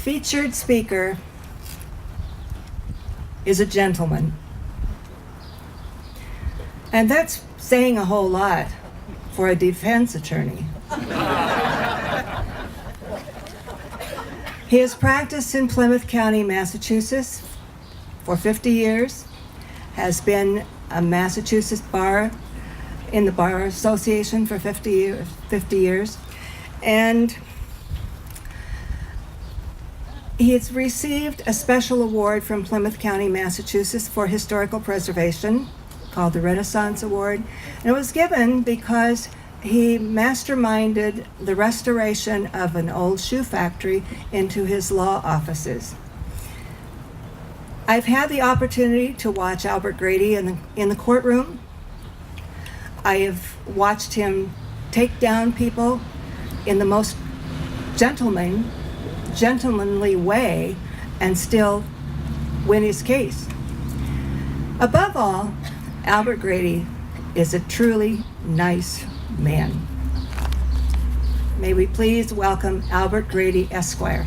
featured speaker is a gentleman. And that's saying a whole lot for a defense attorney. He has practiced in Plymouth County, Massachusetts for 50 years, has been a Massachusetts bar in the Bar Association for 50 years, and he has received a special award from Plymouth County, Massachusetts for historical preservation called the Renaissance Award. And it was given because he masterminded the restoration of an old shoe factory into his law offices. I've had the opportunity to watch Albert Grady in the courtroom. I have watched him take down people in the most gentlemanly way and still win his case. Above all, Albert Grady is a truly nice man. May we please welcome Albert Grady, Esquire.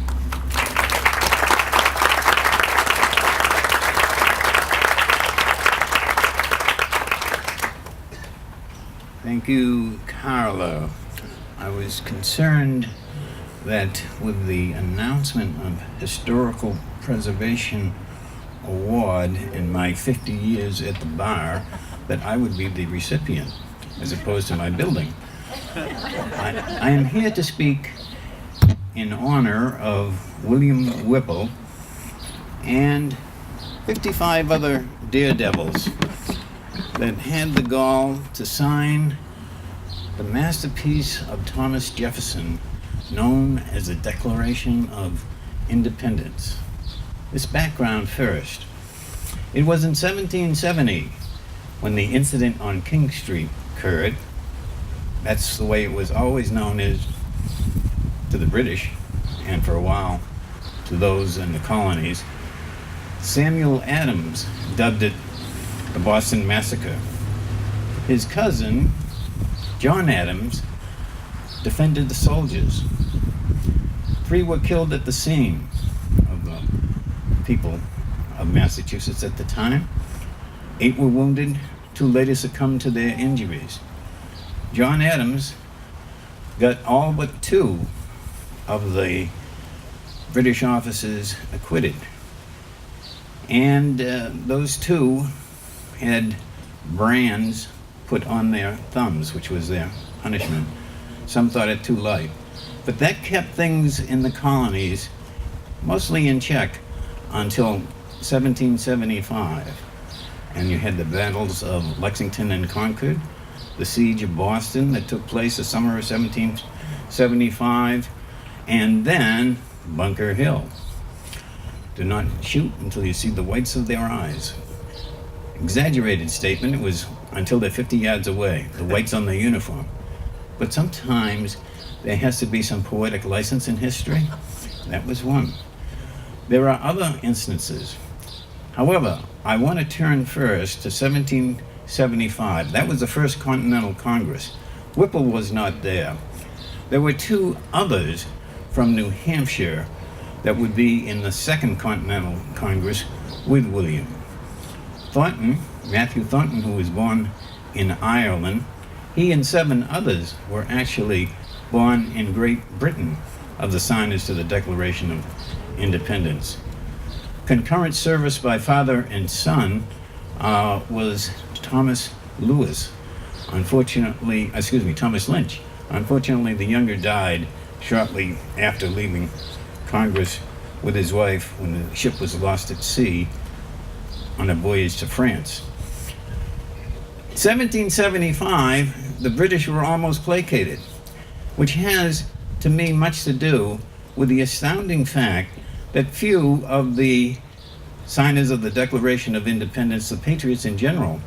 Thank you, Carla. I was concerned that with the announcement of Historical Preservation Award in my 50 years at the bar, that I would be the recipient as opposed to my building. I am here to speak in honor of William Whipple and 55 other Daredevils that had the gall to sign the masterpiece of Thomas Jefferson known as the Declaration of Independence. This background first. It was in 1770 when the incident on King Street occurred. That's the way it was always known as to the British, and for a while to those in the colonies. Samuel Adams dubbed it the Boston Massacre. His cousin, John Adams, defended the soldiers. 3 were killed at the scene of the people of Massachusetts at the time. 8 were wounded. 2 later succumbed to their injuries. John Adams got all but 2 of the British officers acquitted. And those 2 had brands put on their thumbs, which was their punishment. Some thought it too light. But that kept things in the colonies mostly in check until 1775. And you had the battles of Lexington and Concord, the siege of Boston that took place the summer of 1775, and then Bunker Hill. Do not shoot until you see the whites of their eyes. Exaggerated statement, it was until they're 50 yards away, the whites on their uniform. But sometimes there has to be some poetic license in history. That was one. There are other instances. However, I want to turn first to 1775. That was the first Continental Congress. Whipple was not there. There were 2 others from New Hampshire that would be in the Second Continental Congress with William. Thornton, Matthew Thornton, who was born in Ireland, he and 7 others were actually born in Great Britain of the signers to the Declaration of Independence. Concurrent service by father and son was Thomas Lynch. Unfortunately, the younger died shortly after leaving Congress with his wife when the ship was lost at sea on a voyage to France. 1775, the British were almost placated, which has, to me, much to do with the astounding fact that few of the signers of the Declaration of Independence, the patriots in general,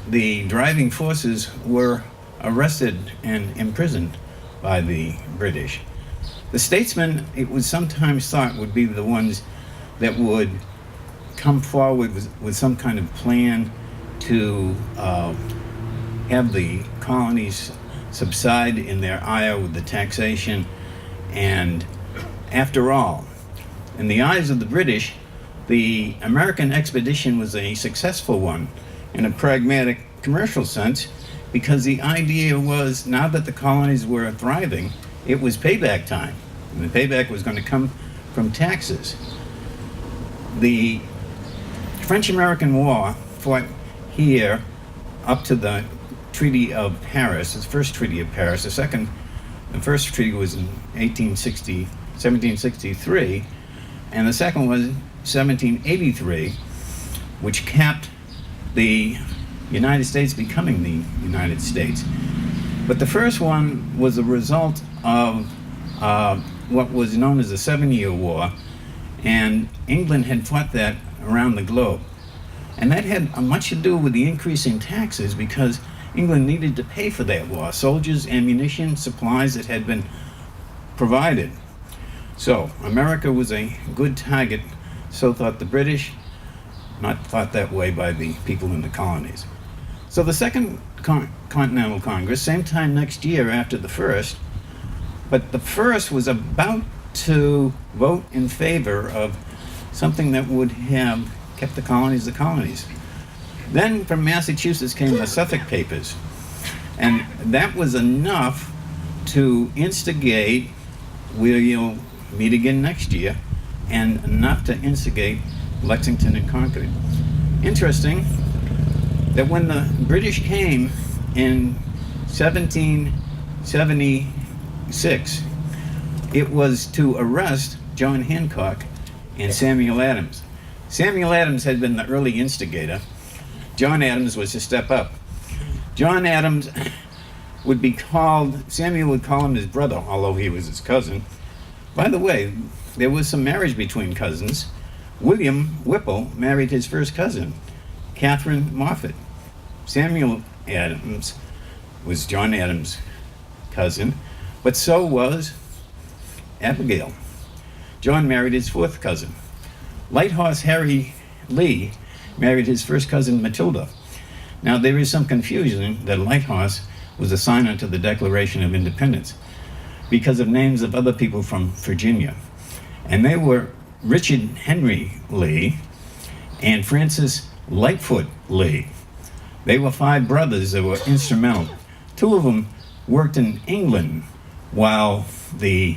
the driving forces, were arrested and imprisoned by the British. The statesmen, it was sometimes thought, would be the ones that would come forward with some kind of plan to have the colonies subside in their ire with the taxation. And after all, in the eyes of the British, the American expedition was a successful one in a pragmatic commercial sense, because the idea was, now that the colonies were thriving, it was payback time. And the payback was going to come from taxes. The French-American War fought here up to the Treaty of Paris, the first Treaty of Paris. The first treaty was in 1763, and the second was 1783, which capped the United States becoming the United States. But the first one was a result of what was known as the 7-Year War, and England had fought that around the globe. And that had much to do with the increase in taxes, because England needed to pay for that war. Soldiers, ammunition, supplies that had been provided. So America was a good target, so thought the British, not thought that way by the people in the colonies. So the Second Continental Congress, same time next year after the first, but the first was about to vote in favor of something that would have kept the colonies the colonies. Then from Massachusetts came the Suffolk Papers, and that was enough to instigate, we'll meet again next year, and enough to instigate Lexington and Concord. Interesting that when the British came in 1776, it was to arrest John Hancock and Samuel Adams. Samuel Adams had been the early instigator. John Adams was to step up. John Adams would be called, Samuel would call him his brother, although he was his cousin. By the way, there was some marriage between cousins. William Whipple married his first cousin, Catherine Moffat. Samuel Adams was John Adams' cousin, but so was Abigail. John married his fourth cousin. Light Horse Harry Lee married his first cousin, Matilda. Now, there is some confusion that Light Horse was a signer to the Declaration of Independence because of names of other people from Virginia. And they were Richard Henry Lee and Francis Lightfoot Lee. They were 5 brothers that were instrumental. 2 of them worked in England while the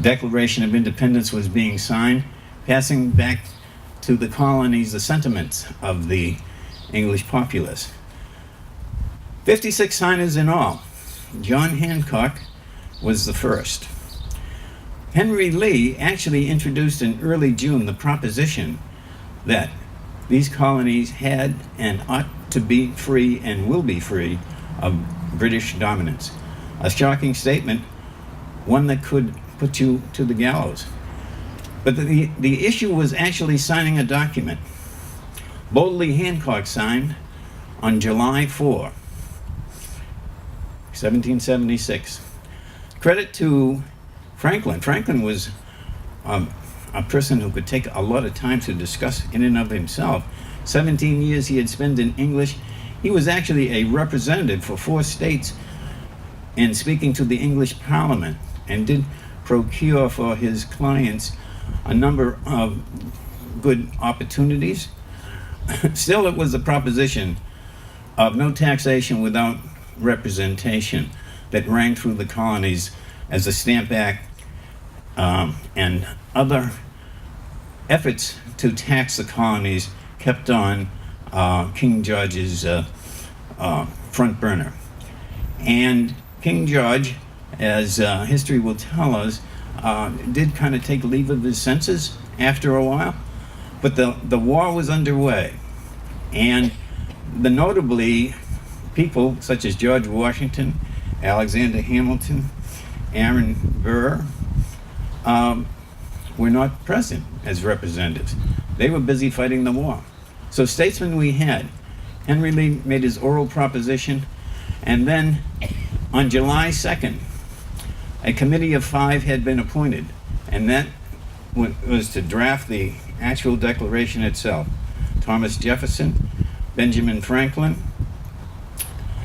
Declaration of Independence was being signed, passing back to the colonies the sentiments of the English populace. 56 signers in all. John Hancock was the first. Henry Lee actually introduced in early June the proposition that these colonies had and ought to be free and will be free of British dominance. A shocking statement, one that could put you to the gallows. But the issue was actually signing a document. Boldly Hancock signed on July 4, 1776. Credit to Franklin. Franklin was a person who could take a lot of time to discuss in and of himself. 17 years he had spent in English. He was actually a representative for 4 states in speaking to the English Parliament, and did procure for his clients a number of good opportunities. Still, it was a proposition of no taxation without representation that rang through the colonies as the Stamp Act and other efforts to tax the colonies kept on King George's front burner. And King George, as history will tell us, did kind of take leave of his senses after a while, but the war was underway, and notably people such as George Washington, Alexander Hamilton, Aaron Burr were not present as representatives. They were busy fighting the war. So statesmen we had. Henry Lee made his oral proposition, and then on July 2nd, a committee of 5 had been appointed, and that was to draft the actual declaration itself. Thomas Jefferson, Benjamin Franklin,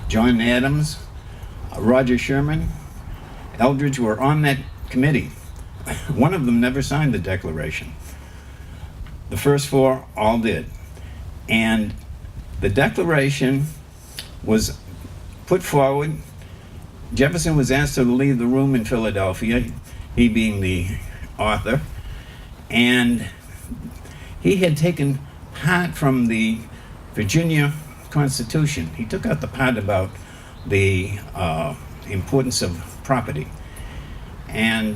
John Adams, Roger Sherman, Eldridge were on that committee. One of them never signed the Declaration. The first four all did. And the Declaration was put forward. Jefferson was asked to leave the room in Philadelphia, he being the author, and he had taken part from the Virginia Constitution. He took out the part about the importance of property, and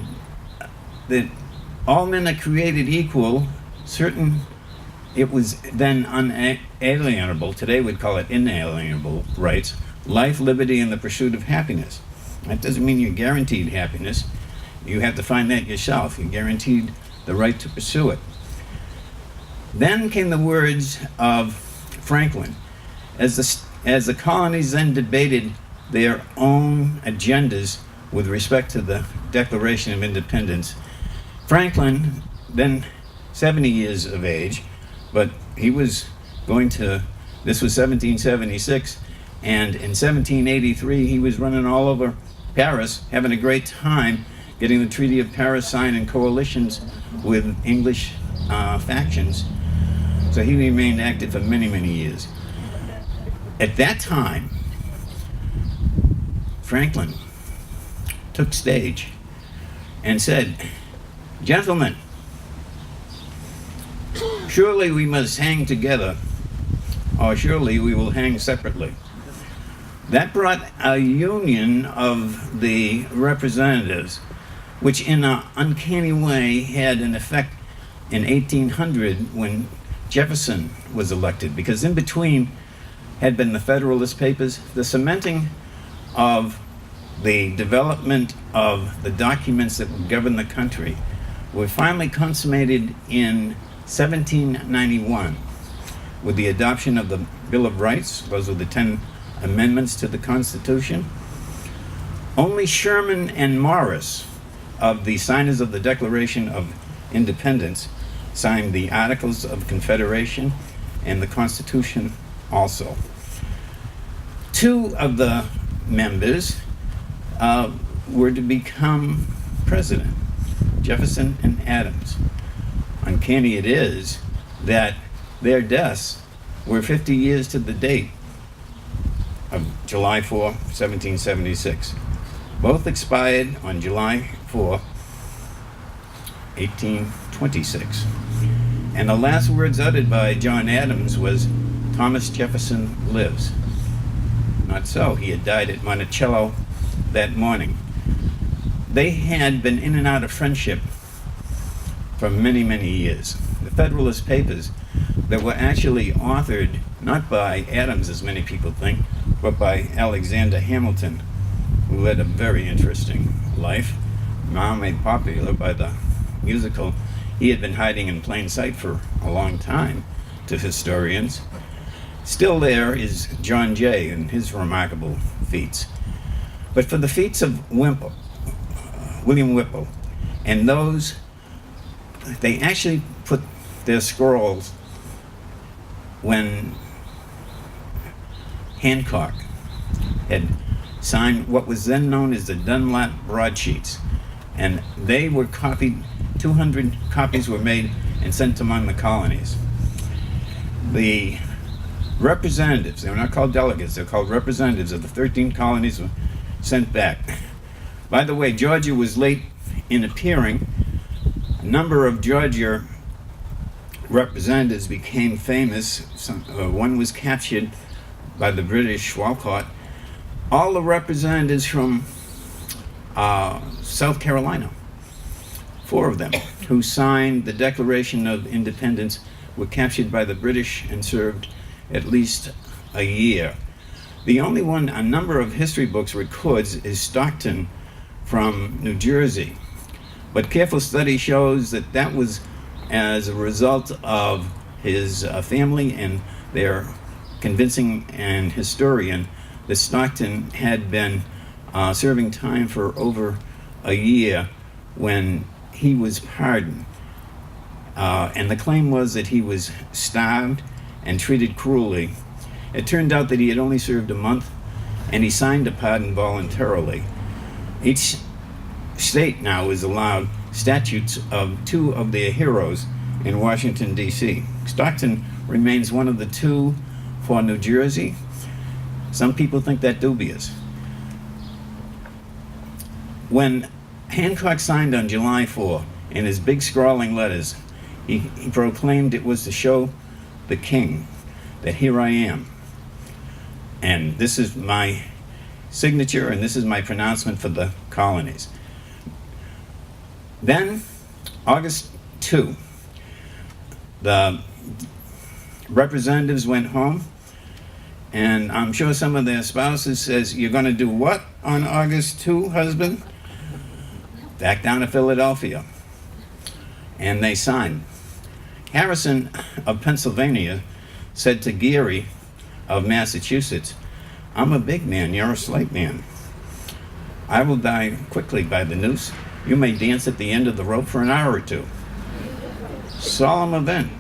that all men are created equal. It was then unalienable, today we'd call it inalienable rights, life, liberty, and the pursuit of happiness. That doesn't mean you're guaranteed happiness. You have to find that yourself. You're guaranteed the right to pursue it. Then came the words of Franklin. As the colonies then debated their own agendas with respect to the Declaration of Independence, Franklin, then 70 years of age, but he was this was 1776, and in 1783 he was running all over Paris, having a great time getting the Treaty of Paris signed in coalitions with English factions. So he remained active for many, many years. At that time, Franklin took stage and said, "Gentlemen, surely we must hang together, or surely we will hang separately." That brought a union of the representatives, which in an uncanny way had an effect in 1800 when Jefferson was elected, because in between had been the Federalist Papers, the cementing of the development of the documents that would govern the country were finally consummated in 1791 with the adoption of the Bill of Rights. Those were the 10 amendments to the Constitution. Only Sherman and Morris, of the signers of the Declaration of Independence, signed the Articles of Confederation and the Constitution also. Two of the members were to become president, Jefferson and Adams. Uncanny it is that their deaths were 50 years to the date of July 4, 1776. Both expired on July 4, 1826. And the last words uttered by John Adams was, "Thomas Jefferson lives." Not so. He had died at Monticello that morning. They had been in and out of friendship for many, many years. The Federalist Papers that were actually authored not by Adams, as many people think, but by Alexander Hamilton, who led a very interesting life, now made popular by the musical. He had been hiding in plain sight for a long time to historians. Still there is John Jay and his remarkable feats. But for the feats of William Whipple, and those, they actually put their scrolls when Hancock had signed what was then known as the Dunlap broadsheets, and they were copied. 200 copies were made and sent among the colonies. The representatives, they were not called delegates, they're called representatives of the 13 colonies, were sent back. By the way, Georgia was late in appearing. A number of Georgia representatives became famous. One was captured by the British, Walcott. All the representatives from South Carolina, 4 of them, who signed the Declaration of Independence, were captured by the British and served at least a year. The only one a number of history books records is Stockton from New Jersey. But careful study shows that that was as a result of his family and their convincing an historian that Stockton had been serving time for over a year when he was pardoned. And the claim was that he was starved and treated cruelly. It turned out that he had only served a month, and he signed a pardon voluntarily. Each state now is allowed statues of two of their heroes in Washington, D.C. Stockton remains one of the two for New Jersey. Some people think that dubious. When Hancock signed on July 4, in his big scrawling letters, he proclaimed it was to show the king that here I am. And this is my signature, and this is my pronouncement for the colonies. Then, August 2, the representatives went home, and I'm sure some of their spouses says, "You're going to do what on August 2, husband?" Back down to Philadelphia. And they signed. Harrison of Pennsylvania said to Grady of Massachusetts, "I'm a big man, you're a slight man. I will die quickly by the noose. You may dance at the end of the rope for an hour or two." Solemn event.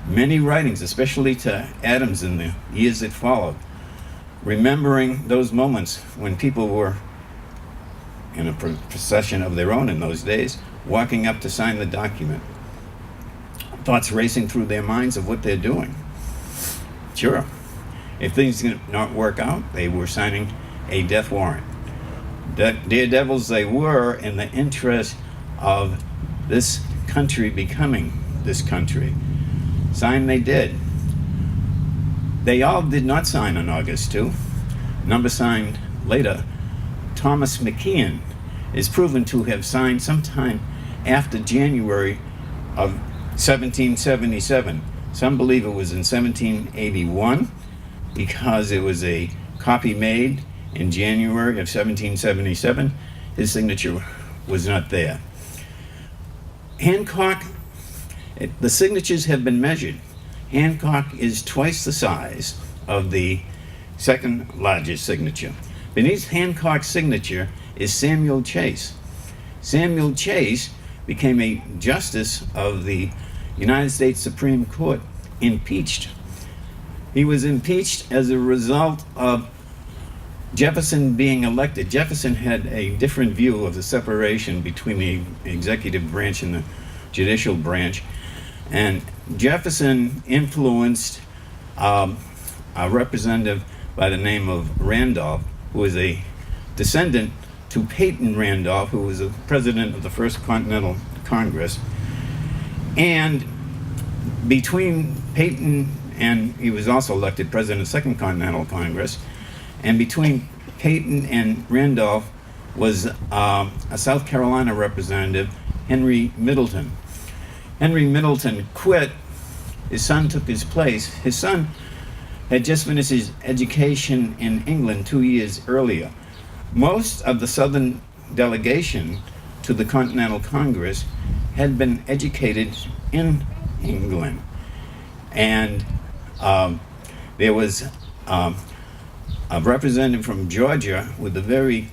Many writings, especially to Adams in the years that followed, remembering those moments when people were in a procession of their own in those days, walking up to sign the document. Thoughts racing through their minds of what they're doing. Sure, if things did not work out, they were signing a death warrant. Daredevils they were in the interest of this country becoming this country. Sign they did. They all did not sign on August 2. Number signed later. Thomas McKeon is proven to have signed sometime after January of 1777. Some believe it was in 1781 because it was a copy made in January of 1777. His signature was not there. Hancock, the signatures have been measured. Hancock is twice the size of the second largest signature. Beneath Hancock's signature is Samuel Chase. Samuel Chase became a justice of the United States Supreme Court, impeached. He was impeached as a result of Jefferson being elected. Jefferson had a different view of the separation between the executive branch and the judicial branch, and Jefferson influenced a representative by the name of Randolph, who was a descendant to Peyton Randolph, who was the president of the First Continental Congress. And between Peyton, and he was also elected president of the Second Continental Congress, and between Peyton and Randolph was a South Carolina representative, Henry Middleton. Henry Middleton quit. His son took his place. His son had just finished his education in England 2 years earlier. Most of the Southern delegation to the Continental Congress had been educated in England. And there was a representative from Georgia with a very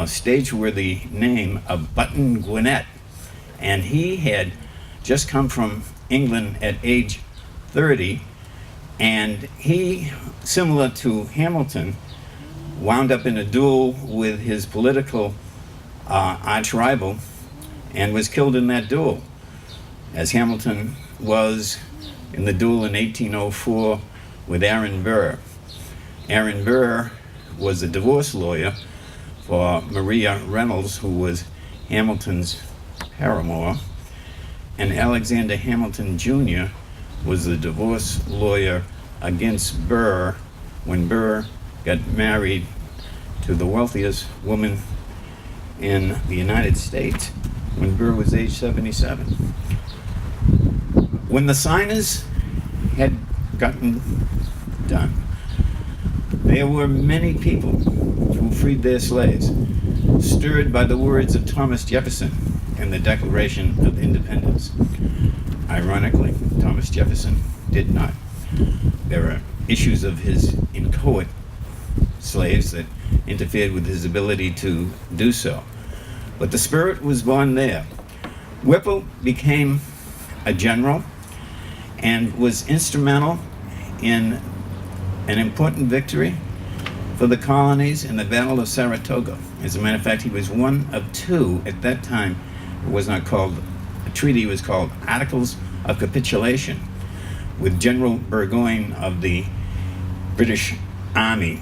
stage-worthy name of Button Gwinnett. And he had just come from England at age 30, and he, similar to Hamilton, wound up in a duel with his political arch rival and was killed in that duel, as Hamilton was in the duel in 1804 with Aaron Burr. Aaron Burr was a divorce lawyer for Maria Reynolds, who was Hamilton's paramour, and Alexander Hamilton Jr. was the divorce lawyer against Burr when Burr got married to the wealthiest woman in the United States when Burr was age 77. When the signers had gotten done, there were many people who freed their slaves, stirred by the words of Thomas Jefferson and the Declaration of Independence. Ironically, Thomas Jefferson did not. There are issues of his inchoate slaves that interfered with his ability to do so. But the spirit was born there. Whipple became a general and was instrumental in an important victory for the colonies in the Battle of Saratoga. As a matter of fact, he was one of two at that time. It was not called a treaty, it was called Articles of Capitulation, with General Burgoyne of the British Army.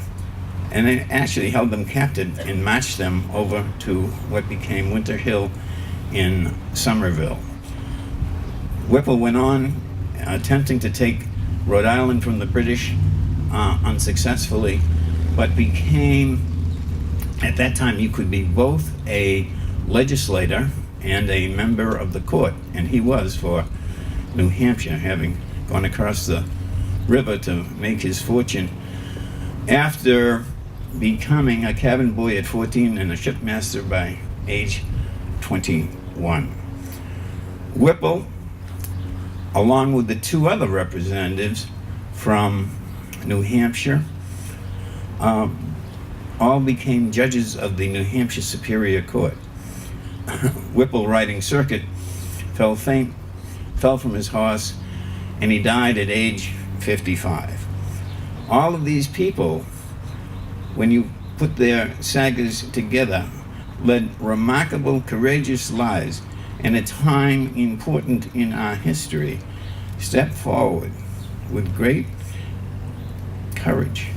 And they actually held them captive and marched them over to what became Winter Hill in Somerville. Whipple went on attempting to take Rhode Island from the British unsuccessfully, but became, at that time, you could be both a legislator and a member of the court, and he was for New Hampshire, having gone across the river to make his fortune after becoming a cabin boy at 14 and a shipmaster by age 21. Whipple, along with the two other representatives from New Hampshire, all became judges of the New Hampshire Superior Court. Whipple, riding circuit, fell from his horse, and he died at age 55. All of these people, when you put their sagas together, led remarkable, courageous lives, and a time important in our history, stepped forward with great courage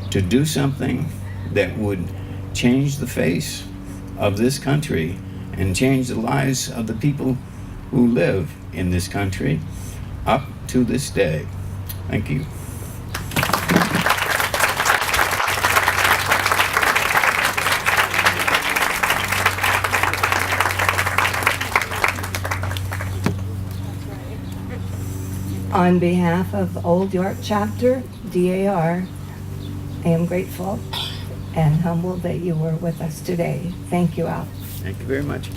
to do something that would change the face of this country and change the lives of the people who live in this country up to this day. Thank you. On behalf of Old York Chapter, DAR, I am grateful and humbled that you were with us today. Thank you, Al. Thank you very much.